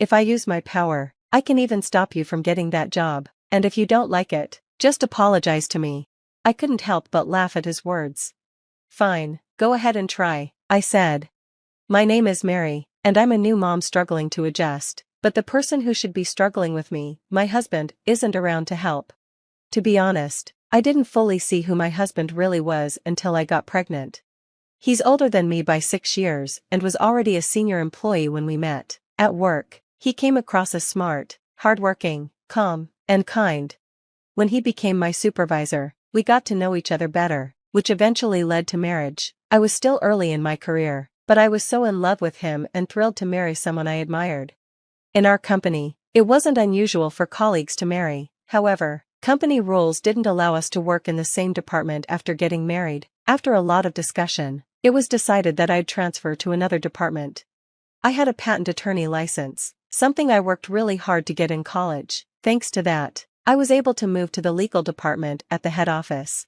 If I use my power, I can even stop you from getting that job, and if you don't like it, just apologize to me." I couldn't help but laugh at his words. "Fine, go ahead and try," I said. "My name is Mary, and I'm a new mom struggling to adjust, but the person who should be struggling with me, my husband, isn't around to help." To be honest, I didn't fully see who my husband really was until I got pregnant. He's older than me by 6 years and was already a senior employee when we met. At work, he came across as smart, hardworking, calm, and kind. When he became my supervisor, we got to know each other better, which eventually led to marriage. I was still early in my career, but I was so in love with him and thrilled to marry someone I admired. In our company, it wasn't unusual for colleagues to marry. However, company rules didn't allow us to work in the same department after getting married. After a lot of discussion, it was decided that I'd transfer to another department. I had a patent attorney license, something I worked really hard to get in college. Thanks to that, I was able to move to the legal department at the head office.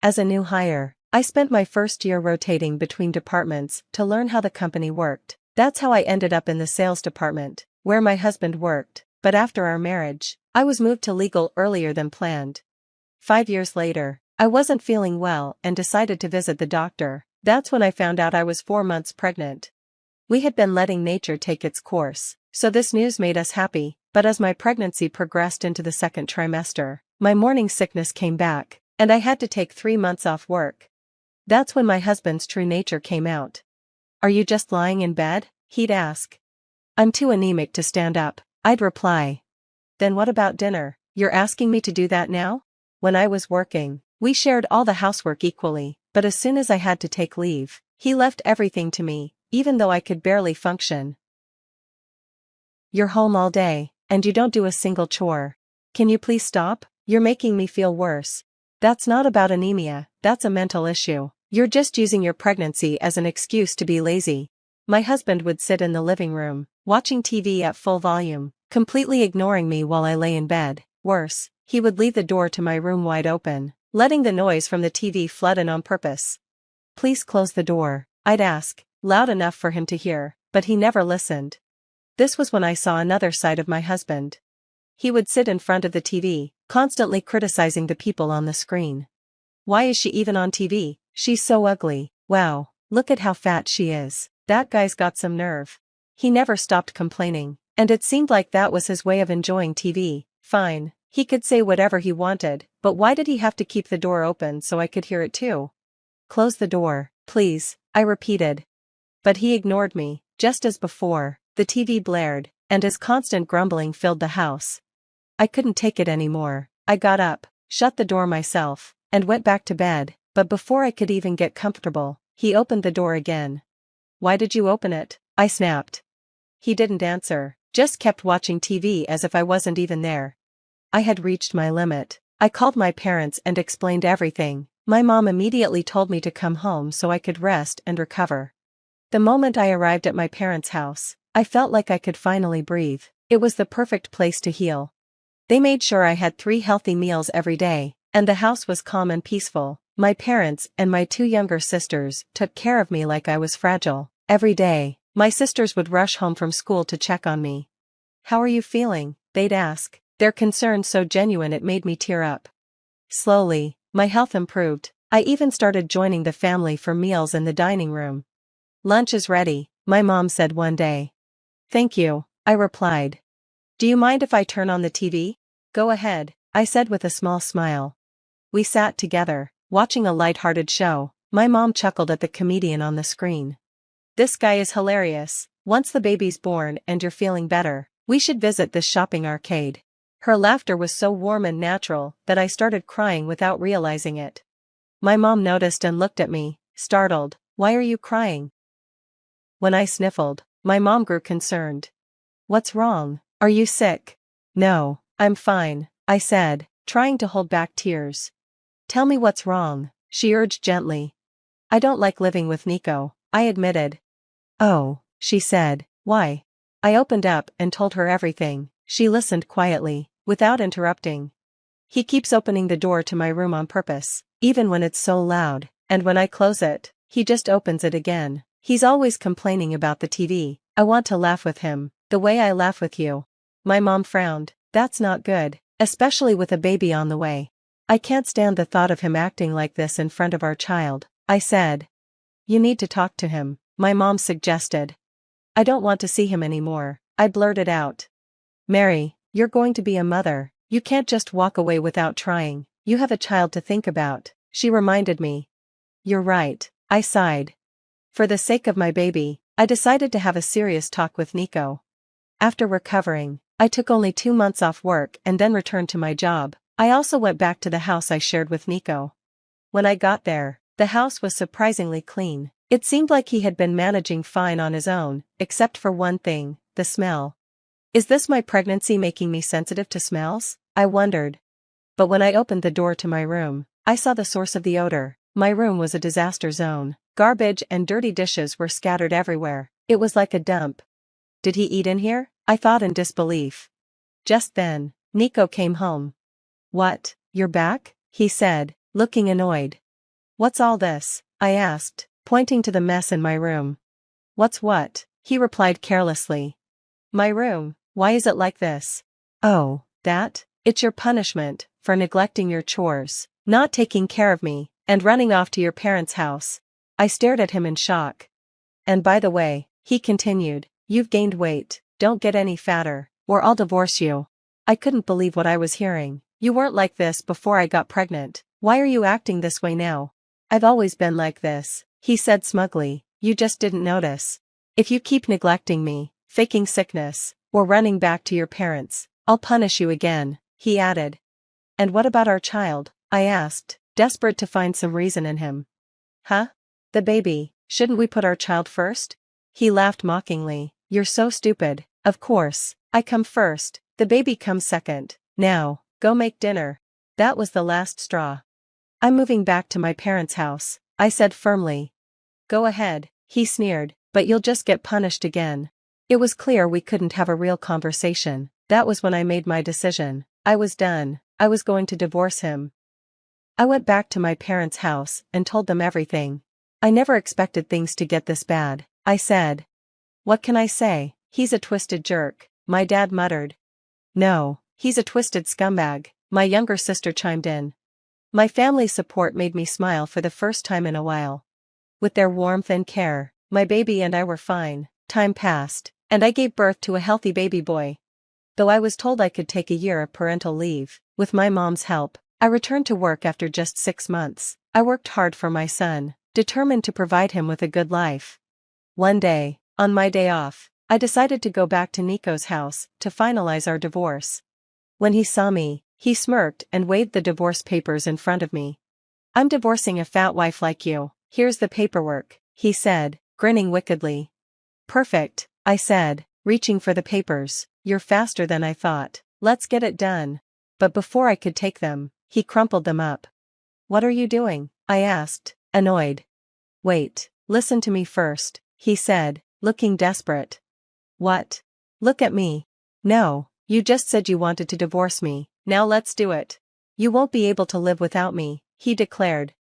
As a new hire, I spent my first year rotating between departments to learn how the company worked. That's how I ended up in the sales department, where my husband worked, but after our marriage, I was moved to legal earlier than planned. 5 years later, I wasn't feeling well and decided to visit the doctor. That's when I found out I was 4 months pregnant. We had been letting nature take its course, so this news made us happy, but as my pregnancy progressed into the second trimester, my morning sickness came back, and I had to take 3 months off work. That's when my husband's true nature came out. "Are you just lying in bed?" he'd ask. "I'm too anemic to stand up," I'd reply. "Then what about dinner? You're asking me to do that now?" When I was working, we shared all the housework equally, but as soon as I had to take leave, he left everything to me, even though I could barely function. "You're home all day, and you don't do a single chore. Can you please stop? You're making me feel worse." "That's not about anemia, that's a mental issue. You're just using your pregnancy as an excuse to be lazy." My husband would sit in the living room, watching TV at full volume, completely ignoring me while I lay in bed. Worse, he would leave the door to my room wide open, letting the noise from the TV flood in on purpose. "Please close the door," I'd ask, loud enough for him to hear, but he never listened. This was when I saw another side of my husband. He would sit in front of the TV, constantly criticizing the people on the screen. "Why is she even on TV? She's so ugly. Wow, look at how fat she is. That guy's got some nerve." He never stopped complaining, and it seemed like that was his way of enjoying TV. Fine, he could say whatever he wanted, but why did he have to keep the door open so I could hear it too? "Close the door, please," I repeated. But he ignored me. Just as before, the TV blared, and his constant grumbling filled the house. I couldn't take it anymore. I got up, shut the door myself, and went back to bed, but before I could even get comfortable, he opened the door again. "Why did you open it?" I snapped. He didn't answer, just kept watching TV as if I wasn't even there. I had reached my limit. I called my parents and explained everything. My mom immediately told me to come home so I could rest and recover. The moment I arrived at my parents' house, I felt like I could finally breathe. It was the perfect place to heal. They made sure I had 3 healthy meals every day, and the house was calm and peaceful. My parents and my 2 younger sisters took care of me like I was fragile. Every day, my sisters would rush home from school to check on me. "How are you feeling?" they'd ask, their concern so genuine it made me tear up. Slowly, my health improved. I even started joining the family for meals in the dining room. "Lunch is ready," my mom said one day. "Thank you," I replied. "Do you mind if I turn on the TV?" "Go ahead," I said with a small smile. We sat together, watching a light-hearted show. My mom chuckled at the comedian on the screen. "This guy is hilarious. Once the baby's born and you're feeling better, we should visit this shopping arcade." Her laughter was so warm and natural that I started crying without realizing it. My mom noticed and looked at me, startled. "Why are you crying?" When I sniffled, my mom grew concerned. "What's wrong? Are you sick?" "No, I'm fine," I said, trying to hold back tears. "Tell me what's wrong," she urged gently. "I don't like living with Nico," I admitted. "Oh," she said, "why?" I opened up and told her everything. She listened quietly, without interrupting. "He keeps opening the door to my room on purpose, even when it's so loud, and when I close it, he just opens it again. He's always complaining about the TV. I want to laugh with him, The way I laugh with you. My mom frowned. That's not good, especially with a baby on the way. I can't stand the thought of him acting like this in front of our child, I said. You need to talk to him, my mom suggested. I don't want to see him anymore, I blurted out. Mary, you're going to be a mother. You can't just walk away without trying. You have a child to think about, she reminded me. You're right, I sighed. For the sake of my baby, I decided to have a serious talk with Nico. After recovering, I took only 2 months off work and then returned to my job. I also went back to the house I shared with Nico. When I got there, the house was surprisingly clean. It seemed like he had been managing fine on his own, except for one thing, the smell. Is this my pregnancy making me sensitive to smells? I wondered. But when I opened the door to my room, I saw the source of the odor. My room was a disaster zone. Garbage and dirty dishes were scattered everywhere. It was like a dump. Did he eat in here? I thought in disbelief. Just then, Nico came home. What, you're back? He said, looking annoyed. What's all this? I asked, pointing to the mess in my room. What's what? He replied carelessly. My room, why is it like this? Oh, that? It's your punishment for neglecting your chores, not taking care of me, and running off to your parents' house. I stared at him in shock. And by the way, he continued, you've gained weight, don't get any fatter, or I'll divorce you. I couldn't believe what I was hearing. You weren't like this before I got pregnant. Why are you acting this way now? I've always been like this, he said smugly, you just didn't notice. If you keep neglecting me, faking sickness, or running back to your parents, I'll punish you again, he added. And what about our child? I asked, desperate to find some reason in him. Huh? The baby, shouldn't we put our child first? He laughed mockingly, you're so stupid. Of course, I come first, the baby comes second. Now, go make dinner. That was the last straw. I'm moving back to my parents' house, I said firmly. Go ahead, he sneered, but you'll just get punished again. It was clear we couldn't have a real conversation. That was when I made my decision. I was done. I was going to divorce him. I went back to my parents' house and told them everything. I never expected things to get this bad, I said. What can I say? He's a twisted jerk, my dad muttered. No, he's a twisted scumbag, my younger sister chimed in. My family's support made me smile for the first time in a while. With their warmth and care, my baby and I were fine. Time passed, and I gave birth to a healthy baby boy. Though I was told I could take a year of parental leave, with my mom's help, I returned to work after just 6 months. I worked hard for my son, determined to provide him with a good life. One day, on my day off, I decided to go back to Nico's house to finalize our divorce. When he saw me, he smirked and waved the divorce papers in front of me. I'm divorcing a fat wife like you. Here's the paperwork, he said, grinning wickedly. Perfect, I said, reaching for the papers. You're faster than I thought. Let's get it done. But before I could take them, he crumpled them up. What are you doing? I asked, annoyed. Wait, listen to me first, he said, looking desperate. What? Look at me. No, you just said you wanted to divorce me. Now let's do it. You won't be able to live without me, he declared.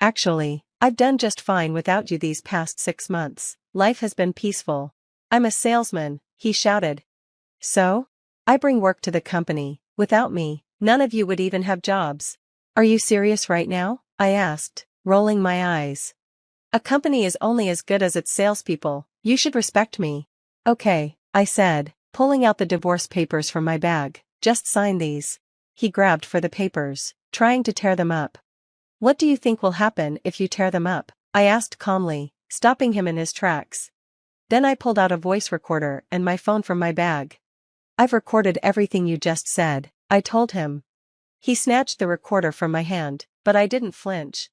Actually, I've done just fine without you these past 6 months. Life has been peaceful. I'm a salesman, he shouted. So? I bring work to the company. Without me, none of you would even have jobs. Are you serious right now? I asked, rolling my eyes. A company is only as good as its salespeople. You should respect me. Okay, I said, pulling out the divorce papers from my bag. Just sign these. He grabbed for the papers, trying to tear them up. What do you think will happen if you tear them up? I asked calmly, stopping him in his tracks. Then I pulled out a voice recorder and my phone from my bag. I've recorded everything you just said, I told him. He snatched the recorder from my hand, but I didn't flinch.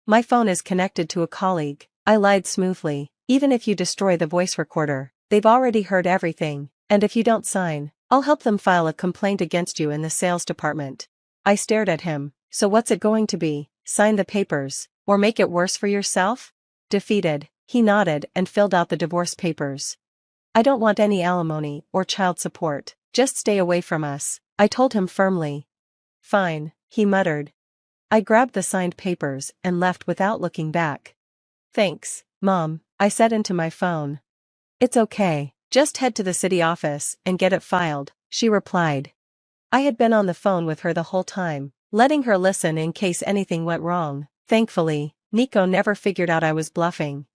My phone is connected to a colleague, I lied smoothly. Even if you destroy the voice recorder, they've already heard everything, and if you don't sign, I'll help them file a complaint against you in the sales department. I stared at him. So what's it going to be? Sign the papers, or make it worse for yourself? Defeated, he nodded and filled out the divorce papers. I don't want any alimony or child support, just stay away from us, I told him firmly. Fine, he muttered. I grabbed the signed papers and left without looking back. Thanks, Mom, I said into my phone. It's okay, Just head to the city office and get it filed, she replied. I had been on the phone with her the whole time, letting her listen in case anything went wrong. Thankfully, Nico never figured out I was bluffing.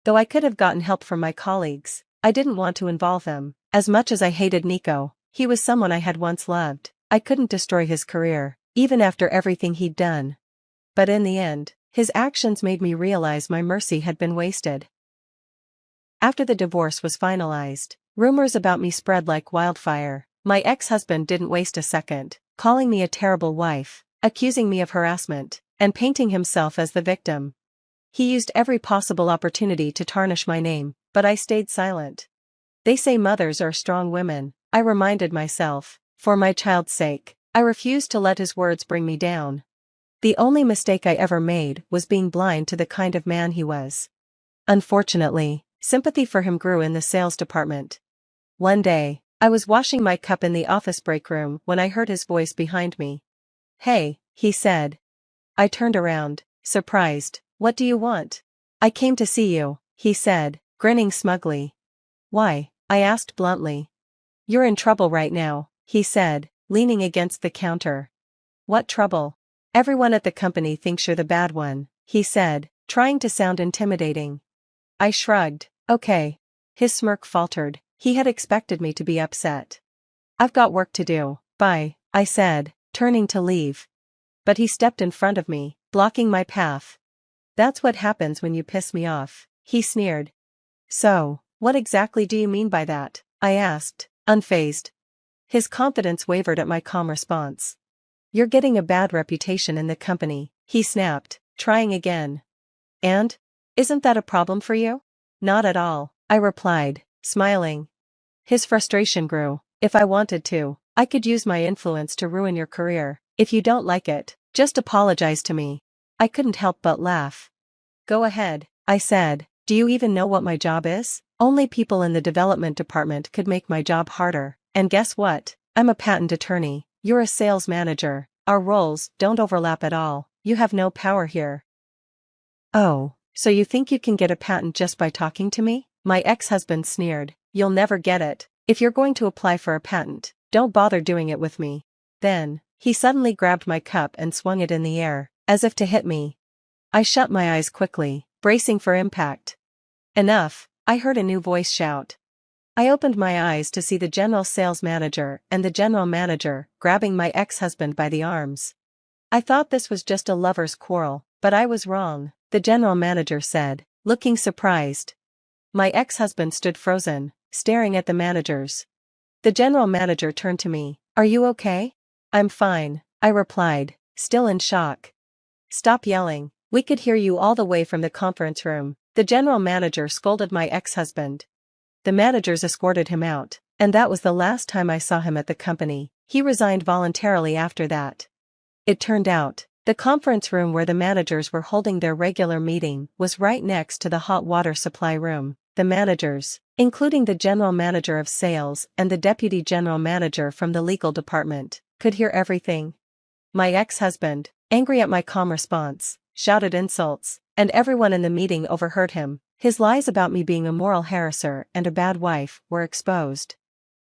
Though I could have gotten help from my colleagues, I didn't want to involve him. As much as I hated Nico, he was someone I had once loved. I couldn't destroy his career, even after everything he'd done. But in the end, his actions made me realize my mercy had been wasted. After the divorce was finalized, rumors about me spread like wildfire. My ex-husband didn't waste a second, calling me a terrible wife, accusing me of harassment, and painting himself as the victim. He used every possible opportunity to tarnish my name, but I stayed silent. They say mothers are strong women, I reminded myself. For my child's sake, I refused to let his words bring me down. The only mistake I ever made was being blind to the kind of man he was. Unfortunately, sympathy for him grew in the sales department. One day, I was washing my cup in the office break room when I heard his voice behind me. "Hey," he said. I turned around, surprised. "What do you want?" "I came to see you," he said, grinning smugly. "Why?" I asked bluntly. "You're in trouble right now," he said, leaning against the counter. "What trouble?" "Everyone at the company thinks you're the bad one," he said, trying to sound intimidating. I shrugged. "Okay." His smirk faltered. He had expected me to be upset. "I've got work to do, bye," I said, turning to leave. But he stepped in front of me, blocking my path. "That's what happens when you piss me off," he sneered. "So, what exactly do you mean by that?" I asked, unfazed. His confidence wavered at my calm response. "You're getting a bad reputation in the company," he snapped, trying again. "And? Isn't that a problem for you?" "Not at all," I replied, smiling. His frustration grew. "If I wanted to, I could use my influence to ruin your career. If you don't like it, just apologize to me." I couldn't help but laugh. "Go ahead," I said. "Do you even know what my job is?" Only people in the development department could make my job harder, and guess what? I'm a patent attorney, you're a sales manager, our roles don't overlap at all, you have no power here. "Oh, so you think you can get a patent just by talking to me?" My ex-husband sneered. "You'll never get it. If you're going to apply for a patent, don't bother doing it with me." Then, he suddenly grabbed my cup and swung it in the air, as if to hit me. I shut my eyes quickly, bracing for impact. "Enough," I heard a new voice shout. I opened my eyes to see the general sales manager and the general manager grabbing my ex-husband by the arms. I thought this was just a lover's quarrel, but I was wrong, the general manager said, looking surprised. My ex-husband stood frozen, staring at the managers. The general manager turned to me. "Are you okay?" "I'm fine," I replied, still in shock. "Stop yelling, we could hear you all the way from the conference room," the general manager scolded my ex-husband. The managers escorted him out, and that was the last time I saw him at the company. He resigned voluntarily after that. It turned out, the conference room where the managers were holding their regular meeting was right next to the hot water supply room. The managers, including the general manager of sales and the deputy general manager from the legal department, could hear everything. My ex-husband, angry at my calm response, shouted insults, and everyone in the meeting overheard him. His lies about me being a moral harasser and a bad wife were exposed.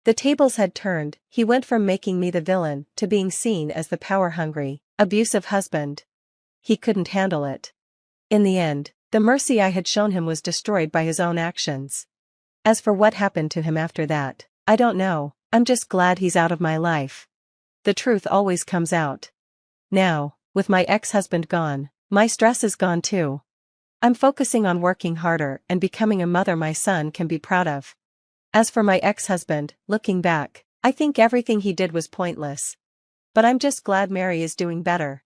The tables had turned. He went from making me the villain to being seen as the power-hungry, abusive husband. He couldn't handle it. In the end, the mercy I had shown him was destroyed by his own actions. As for what happened to him after that, I don't know. I'm just glad he's out of my life. The truth always comes out. Now, with my ex-husband gone, my stress is gone too. I'm focusing on working harder and becoming a mother my son can be proud of. As for my ex-husband, looking back, I think everything he did was pointless. But I'm just glad Mary is doing better.